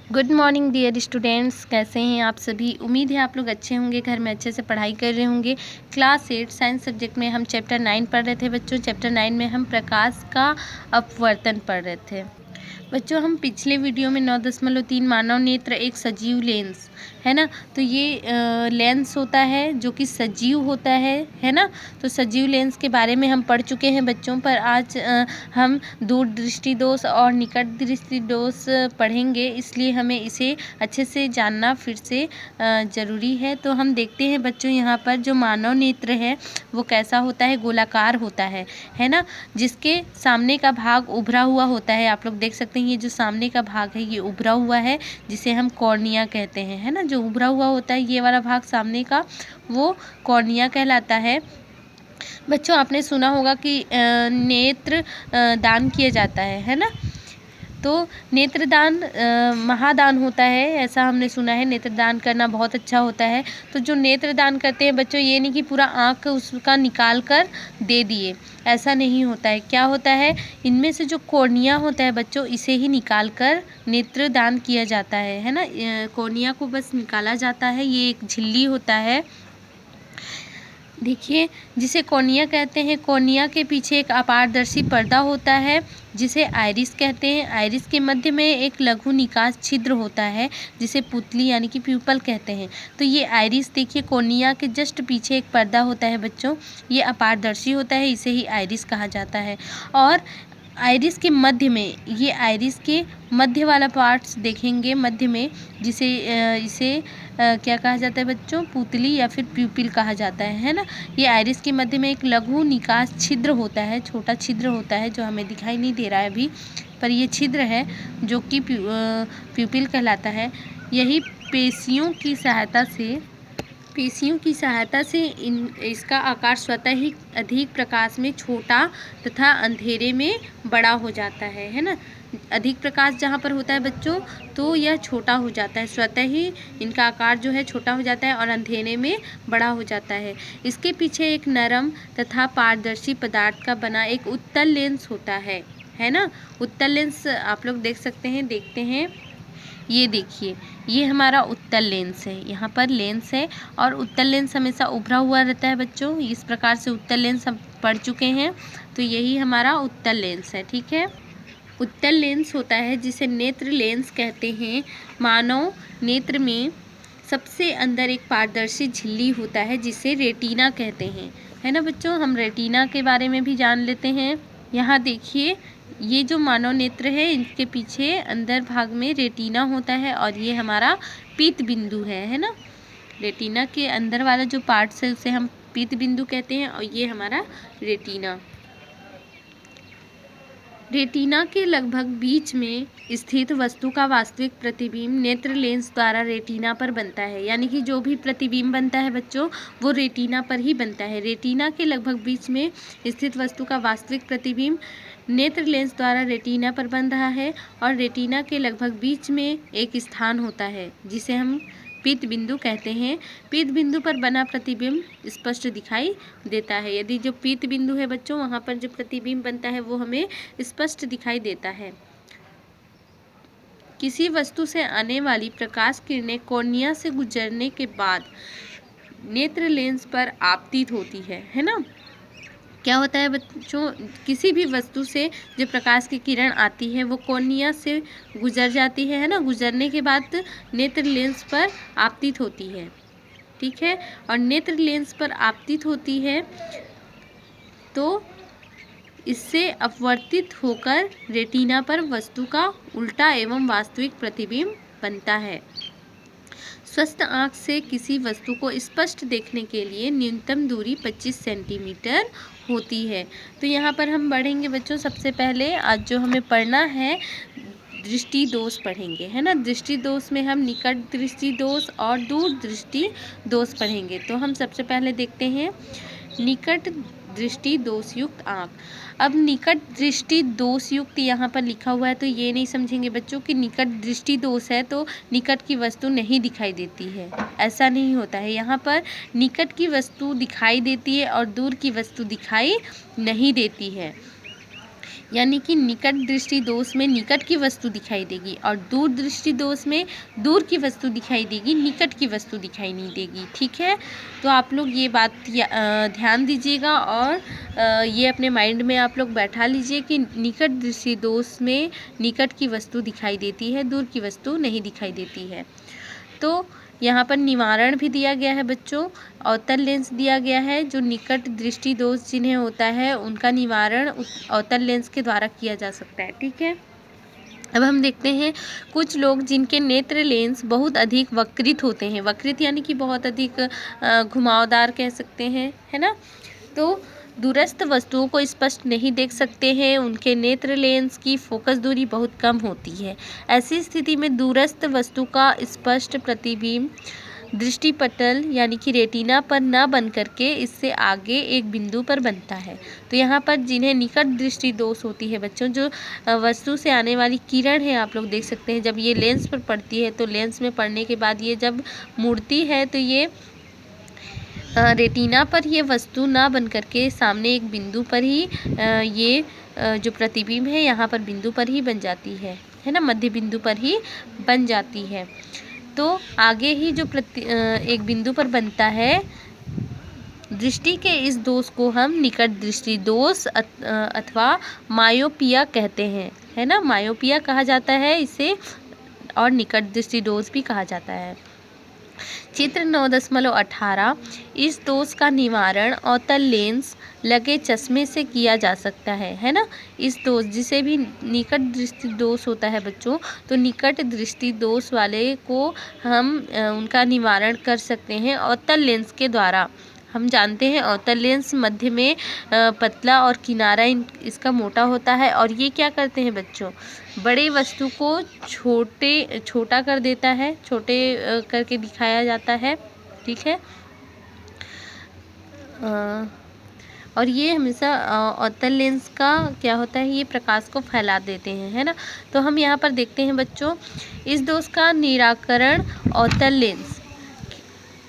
Good morning dear students, कैसे हैं आप सभी। उम्मीद है आप लोग अच्छे होंगे, घर में अच्छे से पढ़ाई कर रहे होंगे। क्लास 8 साइंस सब्जेक्ट में हम चैप्टर 9 पढ़ रहे थे बच्चों। चैप्टर 9 में हम प्रकाश का अपवर्तन पढ़ रहे थे बच्चों। हम पिछले वीडियो में 9.3 मानव नेत्र एक सजीव लेंस है ना, तो ये लेंस होता है जो कि सजीव होता है ना। तो सजीव लेंस के बारे में हम पढ़ चुके हैं बच्चों, पर आज हम दूर दृष्टि दोष और निकट दृष्टि दोष पढ़ेंगे, इसलिए हमें इसे अच्छे से जानना फिर से ज़रूरी है। तो हम देखते हैं बच्चों, यहाँ पर जो मानव नेत्र है वो कैसा होता है, गोलाकार होता है ना, जिसके सामने का भाग उभरा हुआ होता है। आप लोग देख सकते हैं ये जो सामने का भाग है ये उभरा हुआ है, जिसे हम कॉर्निया कहते हैं, है ना। जो उभरा हुआ होता है ये वाला भाग सामने का, वो कॉर्निया कहलाता है। बच्चों आपने सुना होगा कि नेत्र दान किया जाता है ना। तो नेत्रदान महादान होता है, ऐसा हमने सुना है। नेत्रदान करना बहुत अच्छा होता है। तो जो नेत्रदान करते हैं बच्चों, ये नहीं कि पूरा आँख उसका निकाल कर दे दिए, ऐसा नहीं होता है। क्या होता है, इनमें से जो कॉर्निया होता है बच्चों, इसे ही निकाल कर नेत्रदान किया जाता है ना। कॉर्निया को बस निकाला जाता है, ये एक झिल्ली होता है, देखिए, जिसे कॉर्निया कहते हैं। कॉर्निया के पीछे एक अपारदर्शी पर्दा होता है जिसे आइरिस कहते हैं। आइरिस के मध्य में एक लघु निकास छिद्र होता है जिसे पुतली यानी कि प्यूपल कहते हैं। तो ये आइरिस देखिए, कॉर्निया के जस्ट पीछे एक पर्दा होता है बच्चों, ये अपारदर्शी होता है, इसे ही आइरिस कहा जाता है। और आइरिस के मध्य में, ये आइरिस के मध्य वाला पार्ट्स देखेंगे मध्य में, जिसे इसे क्या कहा जाता है बच्चों, पुतली या फिर प्यूपिल कहा जाता है ना। ये आइरिस के मध्य में एक लघु निकास छिद्र होता है, छोटा छिद्र होता है जो हमें दिखाई नहीं दे रहा है अभी, पर ये छिद्र है जो कि प्यूपिल कहलाता है। यही पेशियों की सहायता से इसका आकार स्वतः ही अधिक प्रकाश में छोटा तथा अंधेरे में बड़ा हो जाता है ना। अधिक प्रकाश जहाँ पर होता है बच्चों, तो यह छोटा हो जाता है, स्वतः ही इनका आकार जो है छोटा हो जाता है और अंधेरे में बड़ा हो जाता है। इसके पीछे एक नरम तथा पारदर्शी पदार्थ का बना एक उत्तल लेंस होता है ना। उत्तल लेंस आप लोग देख सकते हैं, देखते हैं, ये देखिए, ये हमारा उत्तल लेंस है। यहाँ पर लेंस है और उत्तल लेंस हमेशा उभरा हुआ रहता है बच्चों। इस प्रकार से उत्तल लेंस हम पढ़ चुके हैं, तो यही हमारा उत्तल लेंस है, ठीक है। उत्तल लेंस होता है जिसे नेत्र लेंस कहते हैं। मानव नेत्र में सबसे अंदर एक पारदर्शी झिल्ली होता है जिसे रेटिना कहते हैं, है ना बच्चों। हम रेटिना के बारे में भी जान लेते हैं। यहाँ देखिए, ये जो मानव नेत्र है इसके पीछे अंदर भाग में रेटिना होता है और ये हमारा पीत बिंदु है ना। रेटिना के अंदर वाला जो पार्ट्स है उसे हम पीत बिंदु कहते हैं और ये हमारा रेटिना। रेटिना के लगभग बीच में स्थित वस्तु का वास्तविक प्रतिबिंब नेत्र लेंस द्वारा रेटिना पर बनता है। यानी कि जो भी प्रतिबिंब बनता है बच्चों, वो रेटिना पर ही बनता है। रेटिना के लगभग बीच में स्थित वस्तु का वास्तविक प्रतिबिंब नेत्र लेंस द्वारा रेटिना पर बन रहा है और रेटिना के लगभग बीच में एक स्थान होता है जिसे हम पीत बिंदु कहते हैं। पीत बिंदु पर बना प्रतिबिंब स्पष्ट दिखाई देता है। यदि जो पीत बिंदु है बच्चों, वहाँ पर जो प्रतिबिंब बनता है वो हमें स्पष्ट दिखाई देता है। किसी वस्तु से आने वाली प्रकाश किरणें कॉर्निया से गुजरने के बाद नेत्र लेंस पर आपतित होती है ना। क्या होता है बच्चों, किसी भी वस्तु से जो प्रकाश की किरण आती है वो कॉर्निया से गुजर जाती है ना। गुजरने के बाद नेत्र लेंस पर आपतित होती है, ठीक है। और नेत्र लेंस पर आपतित होती है तो इससे अपवर्तित होकर रेटिना पर वस्तु का उल्टा एवं वास्तविक प्रतिबिंब बनता है। स्वस्थ आँख से किसी वस्तु को स्पष्ट देखने के लिए न्यूनतम दूरी 25 सेंटीमीटर होती है। तो यहाँ पर हम बढ़ेंगे बच्चों। सबसे पहले आज जो हमें पढ़ना है, दृष्टि दोष पढ़ेंगे, है ना। दृष्टि दोष में हम निकट दृष्टि दोष और दूर दृष्टि दोष पढ़ेंगे। तो हम सबसे पहले देखते हैं निकट दृष्टि दोष युक्त आँख। अब निकट दृष्टि दोष युक्त यहाँ पर लिखा हुआ है, तो ये नहीं समझेंगे बच्चों कि निकट दृष्टि दोष है तो निकट की वस्तु नहीं दिखाई देती है, ऐसा नहीं होता है। यहाँ पर निकट की वस्तु दिखाई देती है और दूर की वस्तु दिखाई नहीं देती है। यानी कि निकट दृष्टि दोष में निकट की वस्तु दिखाई देगी और दूर दृष्टि दोष में दूर की वस्तु दिखाई देगी, निकट की वस्तु दिखाई नहीं देगी। ठीक है, तो आप लोग ये बात ध्यान दीजिएगा और ये अपने माइंड में आप लोग बैठा लीजिए कि निकट दृष्टि दोष में निकट की वस्तु दिखाई देती है, दूर की वस्तु नहीं दिखाई देती है। तो यहाँ पर निवारण भी दिया गया है बच्चों, अवतल लेंस दिया गया है। जो निकट दृष्टि दोष जिन्हें होता है उनका निवारण अवतल लेंस के द्वारा किया जा सकता है। ठीक है, अब हम देखते हैं कुछ लोग जिनके नेत्र लेंस बहुत अधिक वक्रित होते हैं। वक्रित यानी कि बहुत अधिक घुमावदार कह सकते हैं, है ना। तो दूरस्थ वस्तुओं को स्पष्ट नहीं देख सकते हैं, उनके नेत्र लेंस की फोकस दूरी बहुत कम होती है। ऐसी स्थिति में दूरस्थ वस्तु का स्पष्ट प्रतिबिंब दृष्टिपटल यानी कि रेटिना पर न बन करके इससे आगे एक बिंदु पर बनता है। तो यहाँ पर जिन्हें निकट दृष्टि दोष होती है बच्चों, जो वस्तु से आने वाली किरण है, आप लोग देख सकते हैं जब ये लेंस पर पड़ती है तो लेंस में पड़ने के बाद ये जब मुड़ती है तो ये रेटिना पर ये वस्तु ना बन करके सामने एक बिंदु पर ही ये जो प्रतिबिंब है यहाँ पर बिंदु पर ही बन जाती है ना, मध्य बिंदु पर ही बन जाती है। तो आगे ही जो एक बिंदु पर बनता है, दृष्टि के इस दोष को हम निकट दृष्टि दोष अथवा मायोपिया कहते हैं, है ना। मायोपिया कहा जाता है इसे और निकट दृष्टि दोष भी कहा जाता है। चित्र 9.18 इस दोष का निवारण अवतल लेंस लगे चश्मे से किया जा सकता है ना। इस दोष जिसे भी निकट दृष्टि दोष होता है बच्चों, तो निकट दृष्टि दोष वाले को हम उनका निवारण कर सकते हैं अवतल लेंस के द्वारा। हम जानते हैं अवतल लेंस मध्य में पतला और किनारा इसका मोटा होता है और ये क्या करते हैं बच्चों, बड़े वस्तु को छोटा कर देता है, छोटे करके दिखाया जाता है। ठीक है, और ये हमेशा अवतल लेंस का क्या होता है, ये प्रकाश को फैला देते हैं, है ना। तो हम यहाँ पर देखते हैं बच्चों, इस दोष का निराकरण अवतल लेंस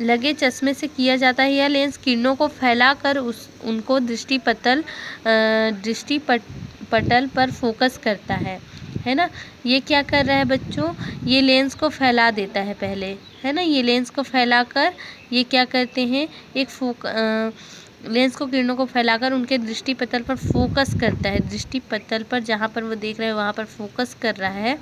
लगे चश्मे से किया जाता है। यह लेंस किरणों को फैलाकर उनको दृष्टिपटल पर फोकस करता है ना। ये क्या कर रहा है बच्चों, ये लेंस को फैला देता है पहले, है ना। ये लेंस को फैलाकर ये क्या करते हैं, लेंस को किरणों को फैलाकर उनके दृष्टिपटल पर फोकस करता है। दृष्टिपटल पर जहाँ पर वो देख रहे हैं वहाँ पर फोकस कर रहा है।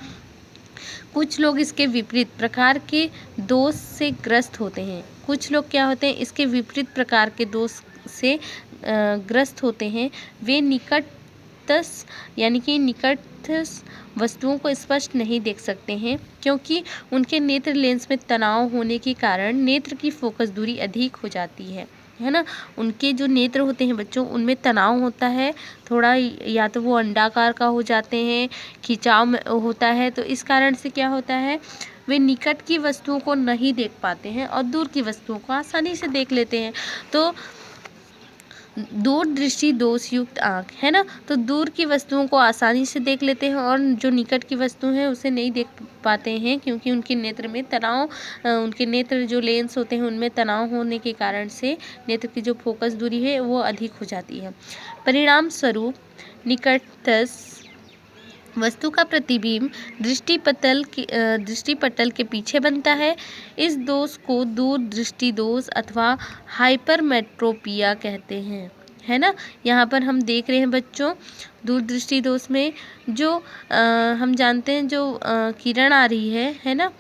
कुछ लोग इसके विपरीत प्रकार के दोष से ग्रस्त होते हैं। कुछ लोग क्या होते हैं, इसके विपरीत प्रकार के दोष से ग्रस्त होते हैं। वे निकटस्थ यानी कि निकटस्थ वस्तुओं को स्पष्ट नहीं देख सकते हैं, क्योंकि उनके नेत्र लेंस में तनाव होने के कारण नेत्र की फोकस दूरी अधिक हो जाती है ना। उनके जो नेत्र होते हैं बच्चों, उनमें तनाव होता है थोड़ा, या तो वो अंडाकार का हो जाते हैं, खिंचाव होता है। तो इस कारण से क्या होता है, वे निकट की वस्तुओं को नहीं देख पाते हैं और दूर की वस्तुओं को आसानी से देख लेते हैं। तो दूर दृष्टि दोष युक्त आँख, है ना। तो दूर की वस्तुओं को आसानी से देख लेते हैं और जो निकट की वस्तु है उसे नहीं देख पाते हैं, क्योंकि उनके नेत्र में तनाव, उनके नेत्र जो लेंस होते हैं उनमें तनाव होने के कारण से नेत्र की जो फोकस दूरी है वो अधिक हो जाती है। परिणाम स्वरूप निकटस्थ वस्तु का प्रतिबिंब दृष्टिपटल के पीछे बनता है। इस दोष को दूर दृष्टि दोष अथवा हाइपरमेट्रोपिया कहते हैं, है ना। यहाँ पर हम देख रहे हैं बच्चों, दूर दृष्टि दोष में जो हम जानते हैं जो किरण आ रही है ना,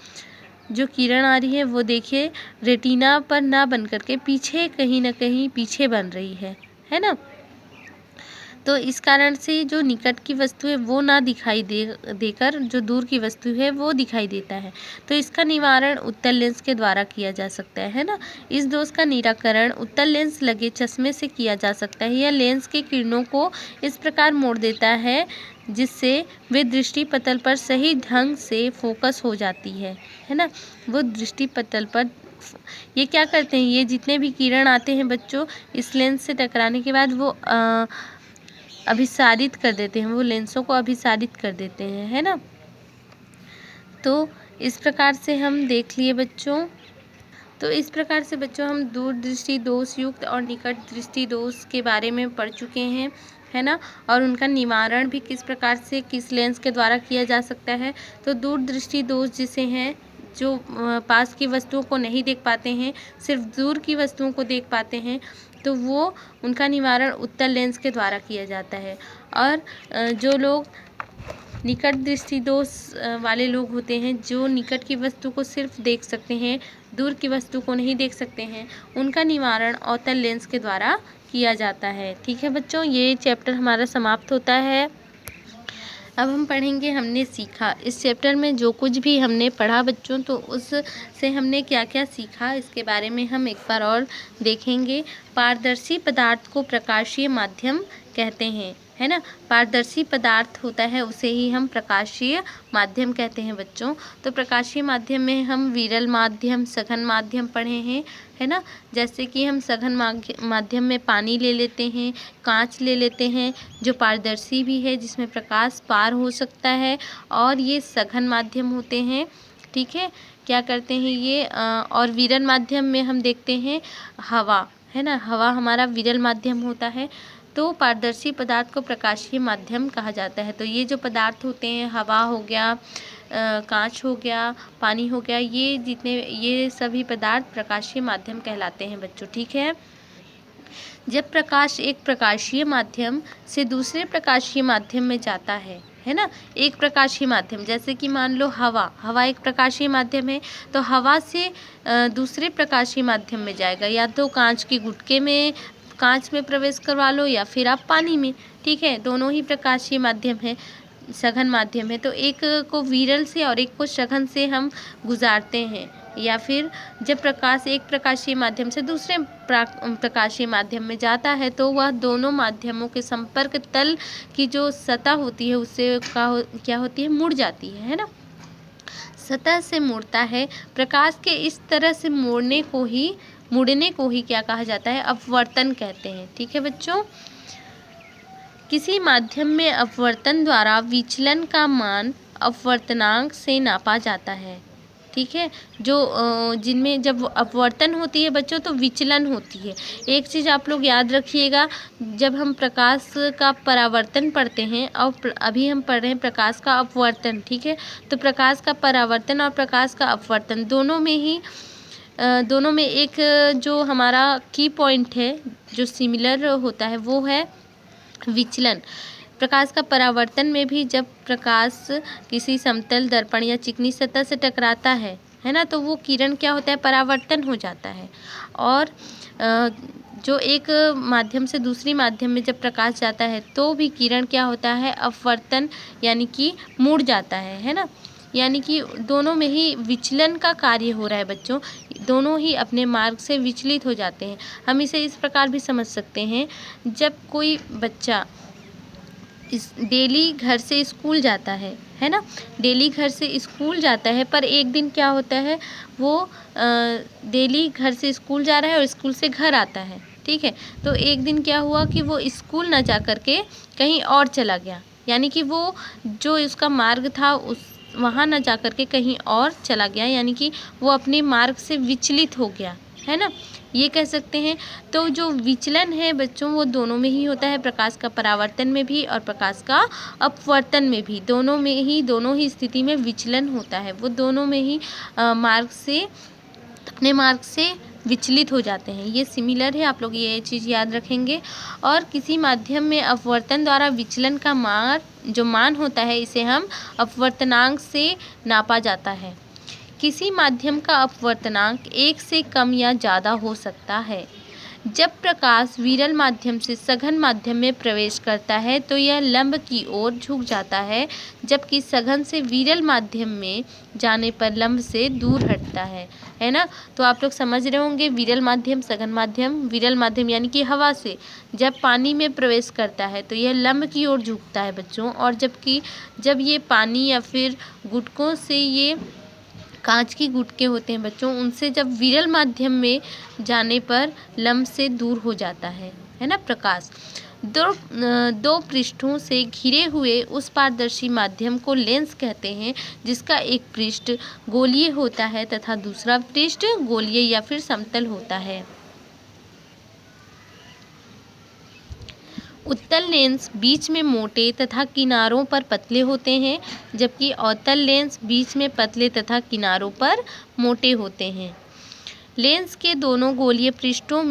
जो किरण आ रही है वो देखिए रेटिना पर ना बन करके पीछे कहीं ना कहीं पीछे बन रही है ना। तो इस कारण से जो निकट की वस्तु है वो ना दिखाई देकर जो दूर की वस्तु है वो दिखाई देता है। तो इसका निवारण उत्तल लेंस के द्वारा किया जा सकता है ना। इस दोष का निराकरण उत्तल लेंस लगे चश्मे से किया जा सकता है। यह लेंस के किरणों को इस प्रकार मोड़ देता है जिससे वे दृष्टिपटल पर सही ढंग से फोकस हो जाती है ना। वो दृष्टिपटल पर ये क्या करते हैं, ये जितने भी किरण आते हैं बच्चों, इस लेंस से टकराने के बाद वो अभिसारित कर देते हैं, वो लेंसों को अभिसारित कर देते हैं, है ना। तो इस प्रकार से हम देख लिए बच्चों। तो इस प्रकार से बच्चों हम दूर दृष्टि दोष युक्त और निकट दृष्टि दोष के बारे में पढ़ चुके हैं, है ना, और उनका निवारण भी किस प्रकार से किस लेंस के द्वारा किया जा सकता है। तो दूरदृष्टि दोष जिसे हैं, जो पास की वस्तुओं को नहीं देख पाते हैं, सिर्फ दूर की वस्तुओं को देख पाते हैं, तो वो उनका निवारण उत्तल लेंस के द्वारा किया जाता है। और जो लोग निकट दृष्टि दोष वाले लोग होते हैं, जो निकट की वस्तु को सिर्फ देख सकते हैं, दूर की वस्तु को नहीं देख सकते हैं, उनका निवारण अवतल लेंस के द्वारा किया जाता है। ठीक है बच्चों, ये चैप्टर हमारा समाप्त होता है। अब हम पढ़ेंगे हमने सीखा। इस चैप्टर में जो कुछ भी हमने पढ़ा बच्चों, तो उससे हमने क्या क्या सीखा इसके बारे में हम एक बार और देखेंगे। पारदर्शी पदार्थ को प्रकाशीय माध्यम कहते हैं, है ना। पारदर्शी पदार्थ होता है उसे ही हम प्रकाशीय माध्यम कहते हैं बच्चों। तो प्रकाशीय माध्यम में हम विरल माध्यम, सघन माध्यम पढ़े हैं, है ना। जैसे कि हम सघन माध्यम में पानी ले लेते हैं, कांच ले लेते हैं, जो पारदर्शी भी है, जिसमें प्रकाश पार हो सकता है, और ये सघन माध्यम होते हैं। ठीक है, क्या करते हैं ये और विरल माध्यम में हम देखते हैं हवा, है ना। हवा हमारा विरल माध्यम होता है। तो पारदर्शी पदार्थ को प्रकाशीय माध्यम कहा जाता है। तो ये जो पदार्थ होते हैं, हवा हो गया, कांच हो गया, पानी हो गया, ये सभी पदार्थ प्रकाशीय माध्यम कहलाते हैं बच्चों। ठीक है, जब प्रकाश एक प्रकाशीय माध्यम से दूसरे प्रकाशीय माध्यम में जाता है ना। एक प्रकाशीय माध्यम, जैसे कि मान लो हवा एक प्रकाशीय माध्यम है, तो हवा से दूसरे प्रकाशीय माध्यम में जाएगा, या तो कांच की गुटके में, कांच में प्रवेश करवा लो, या फिर आप पानी में। ठीक है, दोनों ही प्रकाशीय माध्यम है, सघन माध्यम है। तो एक को विरल से और एक को सघन से हम गुजारते हैं, या फिर जब प्रकाश एक प्रकाशीय माध्यम से दूसरे प्रकाशीय माध्यम में जाता है, तो वह दोनों माध्यमों के संपर्क तल की जो सतह होती है उससे क्या होती है, मुड़ जाती है ना। सतह से मुड़ता है। प्रकाश के इस तरह से मुड़ने को ही क्या कहा जाता है, अपवर्तन कहते हैं। ठीक है बच्चों, किसी माध्यम में अपवर्तन द्वारा विचलन का मान अपवर्तनांक से नापा जाता है। ठीक है, जो जिनमें जब अपवर्तन होती है बच्चों, तो विचलन होती है। एक चीज़ आप लोग याद रखिएगा, जब हम प्रकाश का परावर्तन पढ़ते हैं, और अभी हम पढ़ रहे हैं प्रकाश का अपवर्तन। ठीक है, तो प्रकाश का परावर्तन और प्रकाश का अपवर्तन दोनों में एक जो हमारा की पॉइंट है, जो सिमिलर होता है, वो है विचलन। प्रकाश का परावर्तन में भी जब प्रकाश किसी समतल, दर्पण या चिकनी सतह से टकराता है ना, तो वो किरण क्या होता है, परावर्तन हो जाता है। और जो एक माध्यम से दूसरी माध्यम में जब प्रकाश जाता है, तो भी किरण क्या होता है, अपवर्तन, यानी कि मुड़ जाता है ना। यानी कि दोनों में ही विचलन का कार्य हो रहा है बच्चों, दोनों ही अपने मार्ग से विचलित हो जाते हैं। हम इसे इस प्रकार भी समझ सकते हैं, जब कोई बच्चा डेली घर से स्कूल जाता है ना, डेली घर से स्कूल जाता है, पर एक दिन क्या होता है, वो डेली घर से स्कूल जा रहा है और स्कूल से घर आता है। ठीक है, तो एक दिन क्या हुआ कि वो स्कूल ना जा कर के कहीं और चला गया, यानी कि वो जो उसका मार्ग था वहाँ ना जा कर के कहीं और चला गया, यानी कि वो अपने मार्ग से विचलित हो गया, है ना, ये कह सकते हैं। तो जो विचलन है बच्चों, वो दोनों में ही होता है, प्रकाश का परावर्तन में भी और प्रकाश का अपवर्तन में भी, दोनों ही स्थिति में विचलन होता है। वो दोनों में ही अपने मार्ग से विचलित हो जाते हैं। ये सिमिलर है, आप लोग ये चीज़ याद रखेंगे। और किसी माध्यम में अपवर्तन द्वारा विचलन का जो मान होता है, इसे हम अपवर्तनांक से नापा जाता है। किसी माध्यम का अपवर्तनांक 1 से कम या ज़्यादा हो सकता है। जब प्रकाश विरल माध्यम से सघन माध्यम में प्रवेश करता है, तो यह लंब की ओर झुक जाता है, जबकि सघन से विरल माध्यम में जाने पर लंब से दूर हटता है ना। तो आप लोग समझ रहे होंगे, विरल माध्यम, सघन माध्यम। विरल माध्यम यानी कि हवा से जब पानी में प्रवेश करता है, तो यह लंब की ओर झुकता है बच्चों, और जब ये पानी या फिर गुटकों से, ये कांच की गुटके होते हैं बच्चों, उनसे जब विरल माध्यम में जाने पर लंब से दूर हो जाता है ना प्रकाश। दो पृष्ठों से घिरे हुए उस पारदर्शी माध्यम को लेंस कहते हैं, जिसका एक पृष्ठ गोलीय होता है तथा दूसरा पृष्ठ गोलीय या फिर समतल होता है। उत्तल लेंस बीच में मोटे तथा किनारों पर पतले होते हैं, जबकि अवतल लेंस बीच में पतले तथा किनारों पर मोटे होते हैं। लेंस के दोनों गोलीय पृष्ठों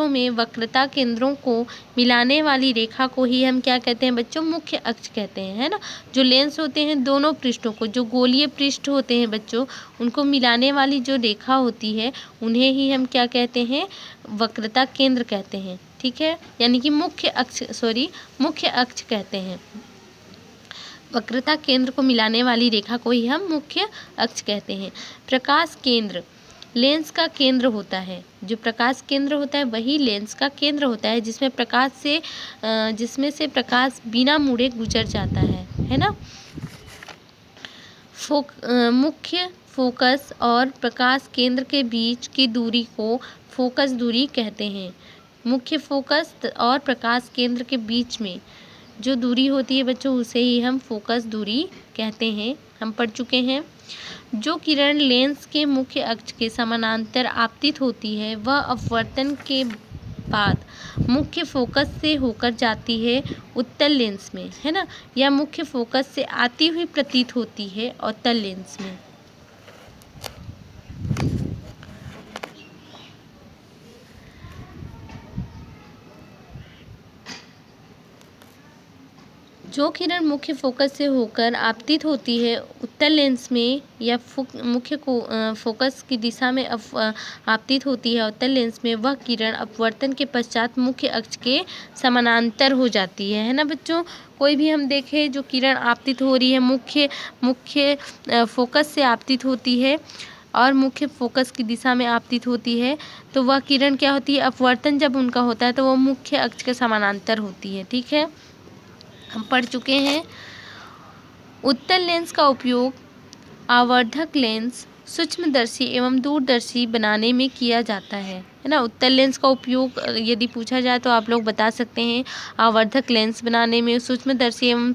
में वक्रता केंद्रों को मिलाने वाली रेखा को ही हम क्या कहते हैं बच्चों? मुख्य अक्ष कहते हैं, है ना। जो लेंस होते हैं दोनों पृष्ठों को, जो गोलीय पृष्ठ होते हैं बच्चों, उनको मिलाने वाली जो रेखा होती है उन्हें ही हम क्या कहते हैं? वक्रता केंद्र कहते हैं, ठीक है। यानी कि मुख्य अक्ष कहते हैं। वक्रता केंद्र को मिलाने वाली रेखा को ही हम मुख्य अक्ष कहते हैं। प्रकाश केंद्र लेंस का केंद्र होता है। जो प्रकाश केंद्र होता है वही लेंस का केंद्र होता है, जिसमें से प्रकाश बिना मुड़े गुजर जाता है ना। मुख्य फोकस और प्रकाश केंद्र के बीच की दूरी को फोकस दूरी कहते हैं। मुख्य फोकस और प्रकाश केंद्र के बीच में जो दूरी होती है बच्चों, उसे ही हम फोकस दूरी कहते हैं। हम पढ़ चुके हैं। जो किरण लेंस के मुख्य अक्ष के समानांतर आपतित होती है वह अपवर्तन के बाद मुख्य फोकस से होकर जाती है उत्तल लेंस में, है ना, या मुख्य फोकस से आती हुई प्रतीत होती है अवतल लेंस में। जो किरण मुख्य फोकस से होकर आपतित होती है उत्तल लेंस में या मुख्य फोकस की दिशा में आपतित होती है उत्तल लेंस में, वह किरण अपवर्तन के पश्चात मुख्य अक्ष के समानांतर हो जाती है ना बच्चों। कोई भी हम देखें जो किरण आपतित हो रही है मुख्य फोकस से आपतित होती है और मुख्य फोकस की दिशा में आपतित होती है, तो वह किरण क्या होती है? अपवर्तन जब उनका होता है तो वह मुख्य अक्ष के समानांतर होती है, ठीक है। हम पढ़ चुके हैं। उत्तल लेंस का उपयोग आवर्धक लेंस, सूक्ष्मदर्शी एवं दूरदर्शी बनाने में किया जाता है ना। उत्तल लेंस का उपयोग यदि पूछा जाए तो आप लोग बता सकते हैं आवर्धक लेंस बनाने में, सूक्ष्मदर्शी एवं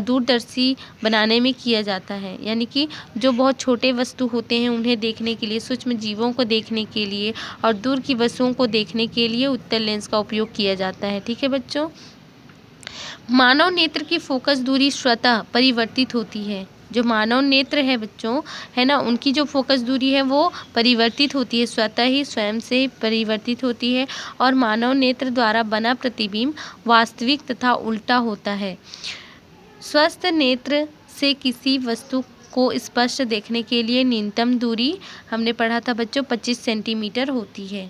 दूरदर्शी बनाने में किया जाता है। यानी कि जो बहुत छोटे वस्तु होते हैं उन्हें देखने के लिए, सूक्ष्म जीवों को देखने के लिए और दूर की वस्तुओं को देखने के लिए उत्तल लेंस का उपयोग किया जाता है, ठीक है बच्चों। मानव नेत्र की फोकस दूरी स्वतः परिवर्तित होती है। जो मानव नेत्र है बच्चों, है ना, उनकी जो फोकस दूरी है वो परिवर्तित होती है, स्वयं से परिवर्तित होती है। और मानव नेत्र द्वारा बना प्रतिबिंब वास्तविक तथा उल्टा होता है। स्वस्थ नेत्र से किसी वस्तु को स्पष्ट देखने के लिए न्यूनतम दूरी हमने पढ़ा था बच्चों 25 सेंटीमीटर होती है।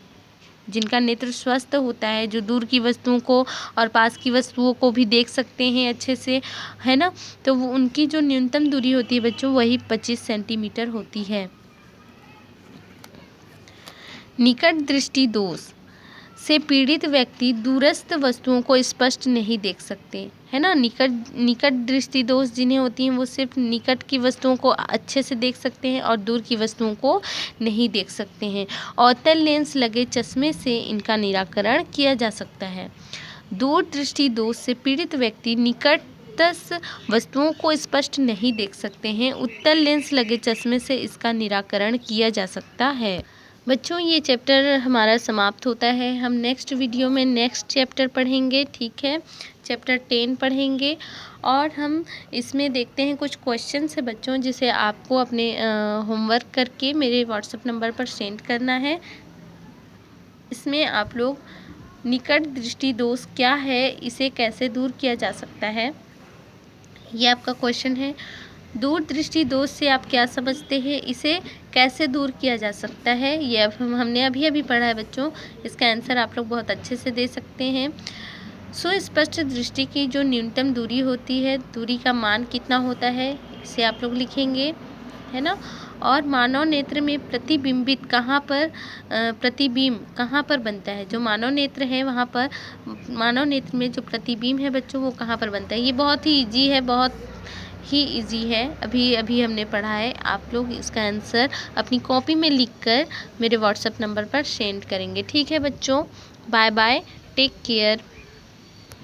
जिनका नेत्र स्वस्थ होता है, जो दूर की वस्तुओं को और पास की वस्तुओं को भी देख सकते हैं अच्छे से, है ना, तो वो उनकी जो न्यूनतम दूरी होती है बच्चों वही 25 सेंटीमीटर होती है। निकट दृष्टि दोष से पीड़ित व्यक्ति दूरस्थ वस्तुओं को स्पष्ट नहीं देख सकते, है ना। निकट दृष्टि दोष जिन्हें होती हैं वो सिर्फ निकट की वस्तुओं को अच्छे से देख सकते हैं और दूर की वस्तुओं को नहीं देख सकते हैं। अवतल लेंस लगे चश्मे से इनका निराकरण किया जा सकता है। दूर दृष्टि दोष से पीड़ित व्यक्ति निकटस्थ वस्तुओं को स्पष्ट नहीं देख सकते हैं। उत्तल लेंस लगे चश्मे से इसका निराकरण किया जा सकता है। बच्चों ये चैप्टर हमारा समाप्त होता है। हम नेक्स्ट वीडियो में नेक्स्ट चैप्टर पढ़ेंगे, ठीक है, चैप्टर 10 पढ़ेंगे। और हम इसमें देखते हैं कुछ क्वेश्चंस है बच्चों, जिसे आपको अपने होमवर्क करके मेरे व्हाट्सएप नंबर पर सेंड करना है। इसमें आप लोग निकट दृष्टि दोष क्या है, इसे कैसे दूर किया जा सकता है, ये आपका क्वेश्चन है। दूर दृष्टि दोष से आप क्या समझते हैं, इसे कैसे दूर किया जा सकता है, ये अब हमने अभी पढ़ा है बच्चों। इसका आंसर आप लोग बहुत अच्छे से दे सकते हैं। सुस्पष्ट दृष्टि की जो न्यूनतम दूरी होती है, दूरी का मान कितना होता है, इसे आप लोग लिखेंगे, है ना। और मानव नेत्र में प्रतिबिंब कहाँ पर बनता है। जो मानव नेत्र है वहाँ पर मानव नेत्र में जो प्रतिबिंब है बच्चों वो कहाँ पर बनता है। ये बहुत ही ईजी है, बहुत ही इजी है, अभी हमने पढ़ा है। आप लोग इसका आंसर अपनी कॉपी में लिखकर मेरे व्हाट्सएप नंबर पर सेंड करेंगे, ठीक है बच्चों। Bye bye, take care.